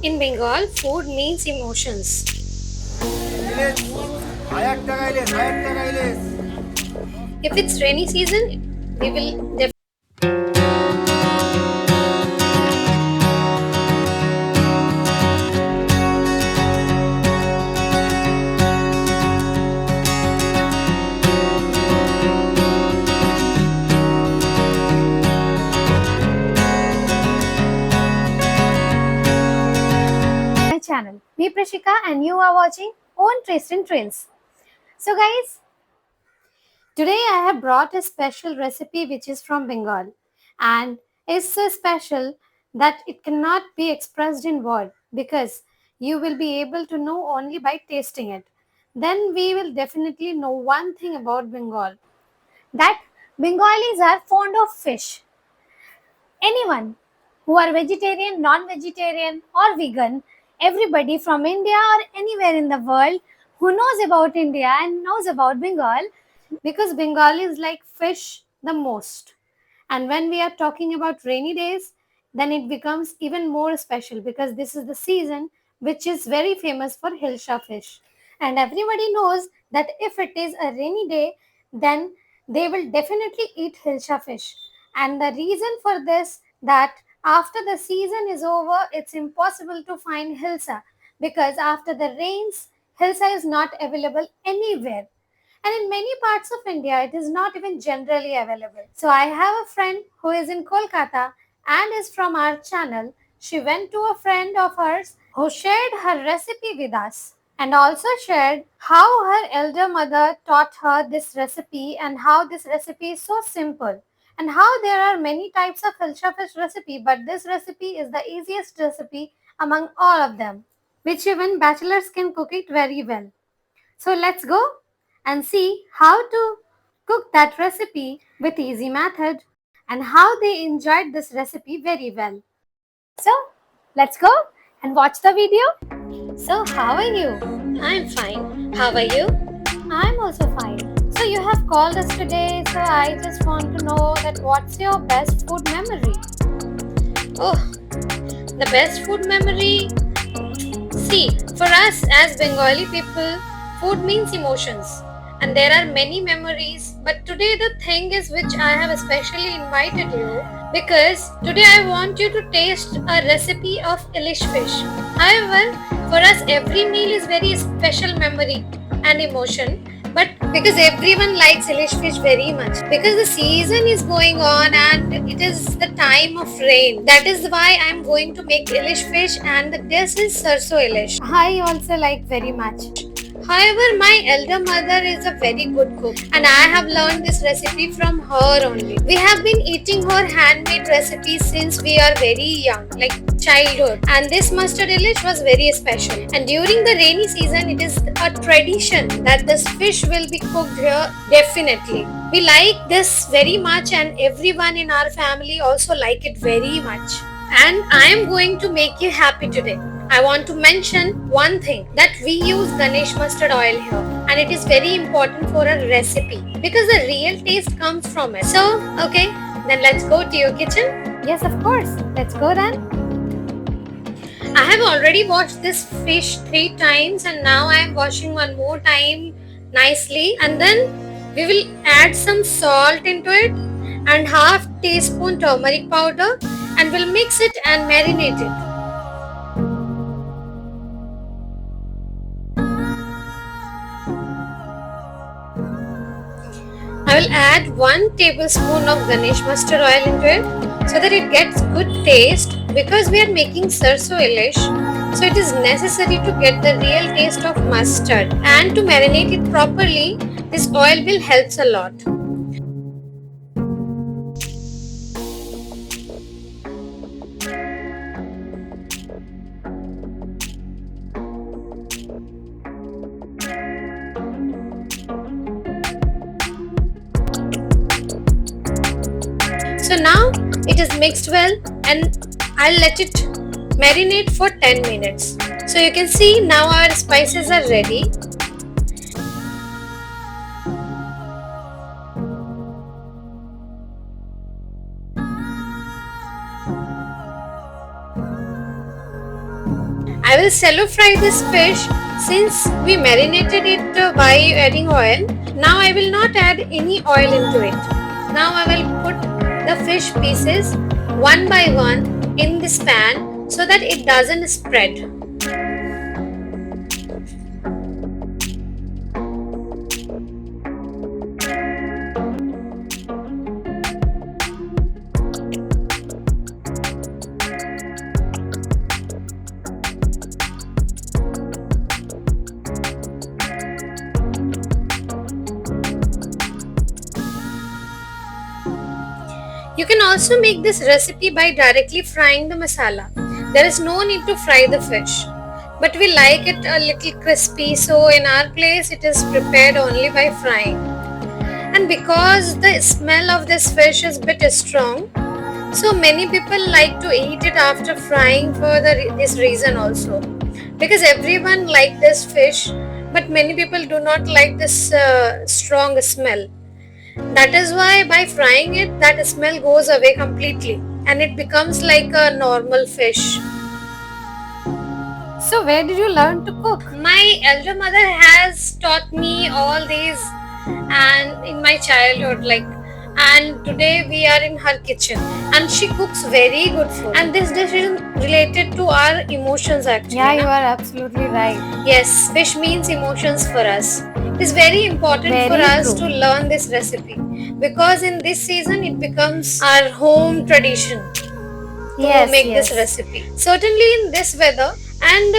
In Bengal, food means emotions. Nilesh, ayakta gailes, ayakta gailes. If it's rainy season, we will definitely. My channel. Me Prashika and you are watching Own Taste and Trails. So guys, today I have brought a special recipe which is from Bengal and is so special that it cannot be expressed in word because you will be able to know only by tasting it. Then we will definitely know one thing about Bengal, that Bengalis are fond of fish. Anyone who are vegetarian, non-vegetarian or vegan, everybody from India or anywhere in the world who knows about India and knows about Bengal, because Bengalis like fish the most. And when we are talking about rainy days, then it becomes even more special because this is the season which is very famous for hilsa fish. And everybody knows that if it is a rainy day, then they will definitely eat hilsa fish. And the reason for this, that after the season is over, it's impossible to find hilsa because after the rains, hilsa is not available anywhere. And in many parts of India, it is not even generally available. So I have a friend who is in Kolkata and is from our channel. She went to a friend of hers who shared her recipe with us and also shared how her elder mother taught her this recipe and how this recipe is so simple and how there are many types of hilsa fish recipe, but this recipe is the easiest recipe among all of them, which even bachelors can cook it very well. So let's go and see how to cook that recipe with easy method and how they enjoyed this recipe very well. So let's go and watch the video. So how are you? I'm fine. How are you? I'm also fine. So you have called us today, so I just want to know that what's your best food memory? Oh, the best food memory. See, for us as Bengali people, food means emotions. And there are many memories. But today, the thing is which I have especially invited you because today I want you to taste a recipe of ilish fish. However, for us, every meal is very special memory and emotion. But because everyone likes ilish fish very much, because the season is going on and it is the time of rain, that is why I'm going to make ilish fish, and this is sarso ilish. I also like very much. However, my elder mother is a very good cook and I have learned this recipe from her only. We have been eating her handmade recipes since we are very young, like childhood. And this mustard ilish was very special. And during the rainy season, it is a tradition that this fish will be cooked here definitely. We like this very much and everyone in our family also like it very much. And I am going to make you happy today. I want to mention one thing, that we use Ganesh mustard oil here and it is very important for a recipe because the real taste comes from it. So, okay, then let's go to your kitchen. Yes, of course. Let's go then. I have already washed this fish 3 times and now I am washing one more time nicely, and then we will add some salt into it and half teaspoon turmeric powder and we'll mix it and marinate it. I will add 1 tablespoon of Ganesh mustard oil into it so that it gets good taste, because we are making sarso ilish. So it is necessary to get the real taste of mustard, and to marinate it properly, this oil will help a lot. So now it is mixed well and I'll let it marinate for 10 minutes. So you can see now our spices are ready. I will shallow fry this fish since we marinated it by adding oil. Now I will not add any oil into it. Now I will put the fish pieces one by one in this pan so that it doesn't spread. You can also make this recipe by directly frying the masala. There is no need to fry the fish. But we like it a little crispy, so in our place it is prepared only by frying. And because the smell of this fish is bit strong, so many people like to eat it after frying for this reason also. Because everyone like this fish, but many people do not like this strong smell. That is why by frying it, that smell goes away completely and it becomes like a normal fish. So, where did you learn to cook? My elder mother has taught me all these and in my childhood, and today we are in her kitchen and she cooks very good food. And this dish is related to our emotions actually. Yeah, you na? are absolutely right. Yes, fish means emotions for us. It is very important Very for us true. to learn this recipe because in this season it becomes our home tradition to make this recipe. Certainly in this weather, and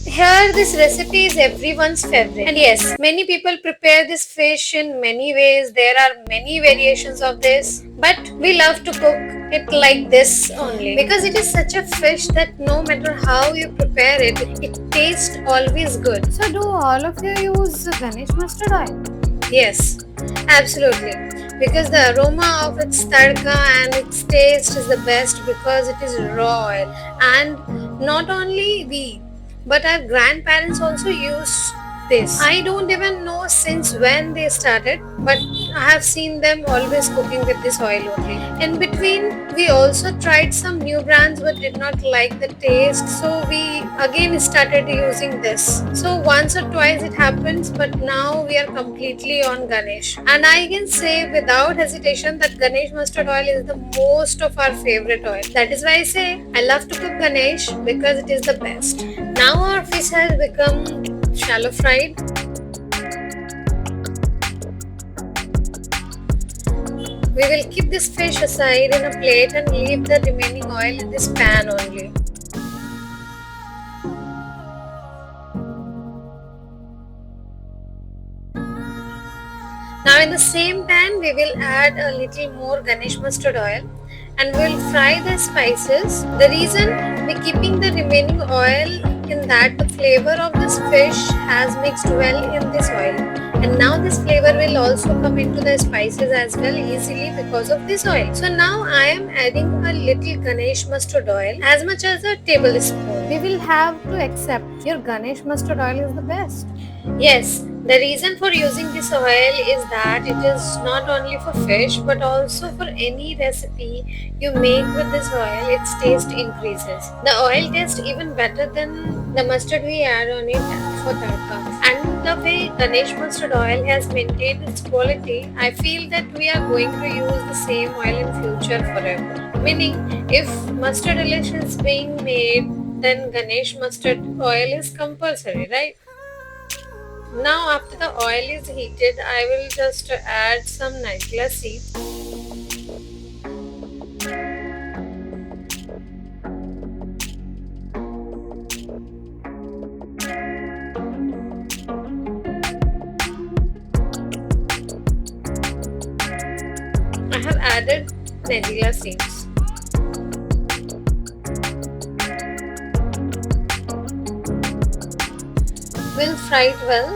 here this recipe is everyone's favorite. And yes, many people prepare this fish in many ways. There are many variations of this, but we love to cook it like this only because it is such a fish that no matter how you prepare it, it tastes always good. So, do all of you use Ganesh mustard oil? Yes, absolutely. Because the aroma of its tadka and its taste is the best because it is raw oil. And not only we, but our grandparents also use this. I don't even know since when they started, but I have seen them always cooking with this oil only. In between, we also tried some new brands but did not like the taste, so we again started using this. So once or twice it happens, but now we are completely on Ganesh. And I can say without hesitation that Ganesh mustard oil is the most of our favorite oil. That is why I say I love to cook Ganesh because it is the best. Now our fish has become shallow fried. We will keep this fish aside in a plate and leave the remaining oil in this pan only. Now in the same pan we will add a little more Ganesh mustard oil and we will fry the spices. The reason we keeping the remaining oil in that the flavor of this fish has mixed well in this oil, and now this flavor will also come into the spices as well easily because of this oil. So now I am adding a little Ganesh mustard oil as much as a tablespoon. We will have to accept your Ganesh mustard oil is the best. Yes, the reason for using this oil is that it is not only for fish but also for any recipe you make with this oil, its taste increases. The oil tastes even better than the mustard we add on it for tadka. And the way Ganesh mustard oil has maintained its quality, I feel that we are going to use the same oil in future forever. Meaning, if mustard relish is being made, then Ganesh mustard oil is compulsory, right? Now after the oil is heated, I will just add some nigella seeds. I have added nigella seeds. We'll fry it well.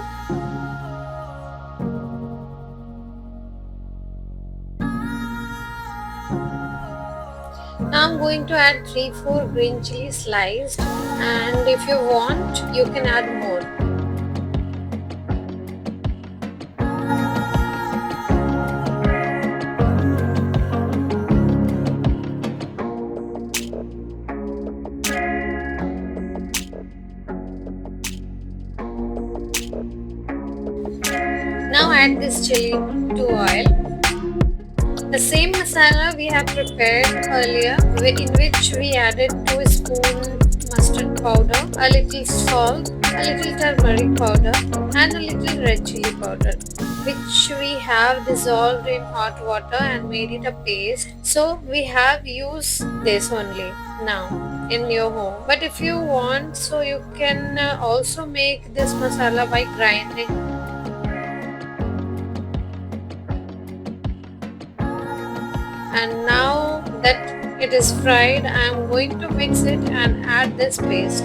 Now I'm going to add 3-4 green chili sliced, and if you want you can add more. add this chili to oil. The same masala we have prepared earlier, in which we added 2 spoons mustard powder, a little salt, a little turmeric powder, and a little red chili powder, which we have dissolved in hot water and made it a paste. So we have used this only now in your home. But if you want, so you can also make this masala by grinding. And now that it is fried, I am going to mix it and add this paste.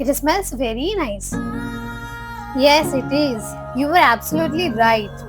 It smells very nice. Yes, it is. You were absolutely right.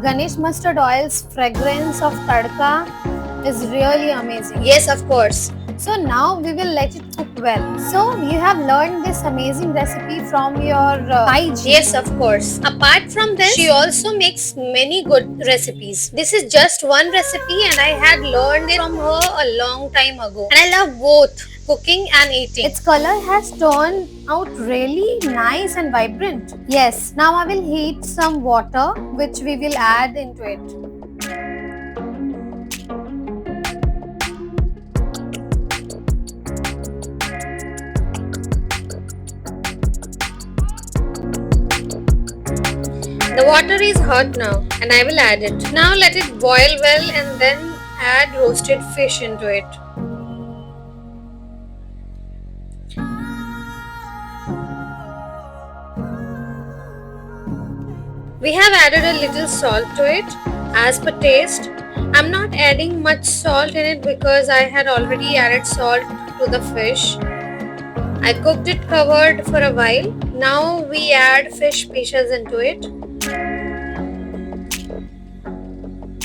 Ganesh mustard oil's fragrance of tadka is really amazing. Yes, of course. So now we will let it cook well. So you have learned this amazing recipe from your IG. Yes, of course. Apart from this, she also makes many good recipes. This is just one recipe and I had learned it from her a long time ago. And I love both cooking and eating. Its color has turned out really nice and vibrant. Yes, now I will heat some water which we will add into it. The water is hot now and I will add it. Now let it boil well and then add roasted fish into it. We have added a little salt to it as per taste. I'm not adding much salt in it because I had already added salt to the fish. I cooked it covered for a while. Now we add fish pieces into it.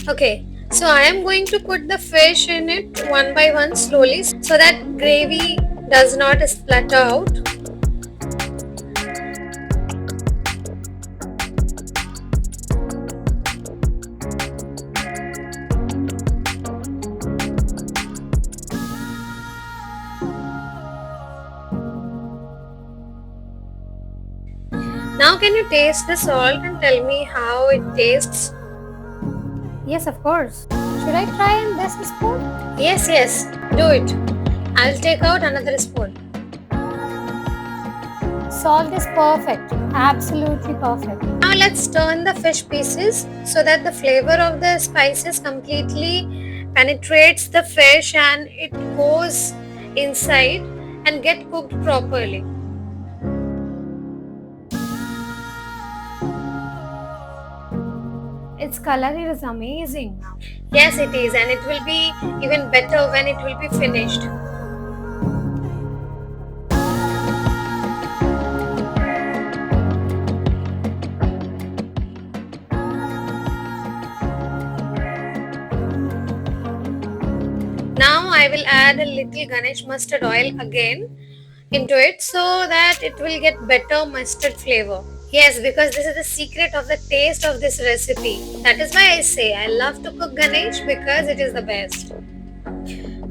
Okay, so I am going to put the fish in it one by one slowly so that gravy does not splatter out. Now can you taste the salt and tell me how it tastes? Yes, of course. Should I try in this spoon? Yes, do it. I'll take out another spoon. Salt is perfect. Absolutely perfect. Now let's turn the fish pieces so that the flavor of the spices completely penetrates the fish and it goes inside and get cooked properly. Its color is amazing now. Yes, it is, and it will be even better when it will be finished. Now I will add a little Ganesh mustard oil again into it so that it will get better mustard flavor. Yes, because this is the secret of the taste of this recipe. That is why I say I love to cook Ganesh because it is the best.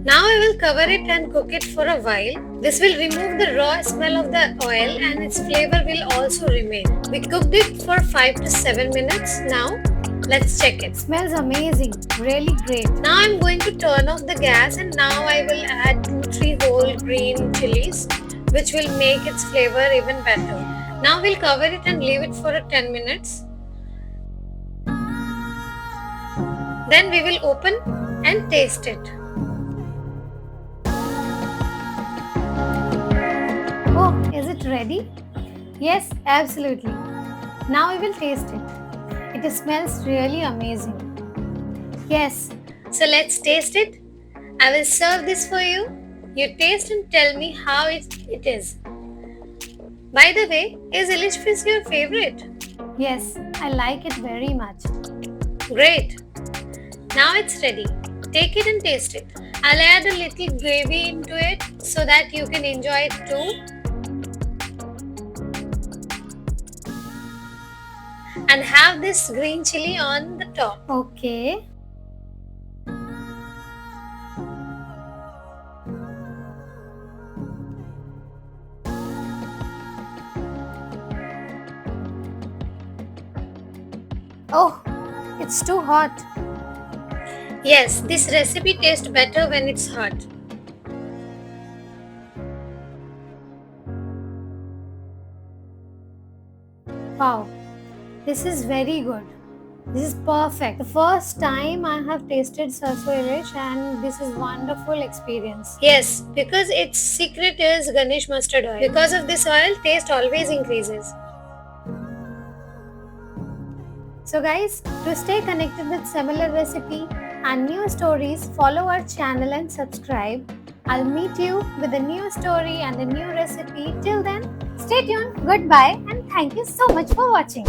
Now I will cover it and cook it for a while. This will remove the raw smell of the oil and its flavor will also remain. We cooked it for 5 to 7 minutes. Now let's check it. Smells amazing. Really great. Now I'm going to turn off the gas and now I will add 2-3 whole green chilies which will make its flavor even better. Now we'll cover it and leave it for 10 minutes. Then we will open and taste it. Oh, is it ready? Yes, absolutely. Now we will taste it. It smells really amazing. Yes. So let's taste it. I will serve this for you. You taste and tell me how it is. By the way, is Ilish fish your favorite? Yes, I like it very much. Great. Now it's ready. Take it and taste it. I'll add a little gravy into it so that you can enjoy it too. and have this green chili on the top. Okay. Oh, it's too hot. Yes, this recipe tastes better when it's hot. Wow, this is very good. This is perfect. The first time I have tasted sarso ilish and this is wonderful experience. Yes, because its secret is Ganesh mustard oil. Because of this oil, taste always increases. So guys, to stay connected with similar recipe and new stories, follow our channel and subscribe. I'll meet you with a new story and a new recipe. Till then, stay tuned, goodbye and thank you so much for watching.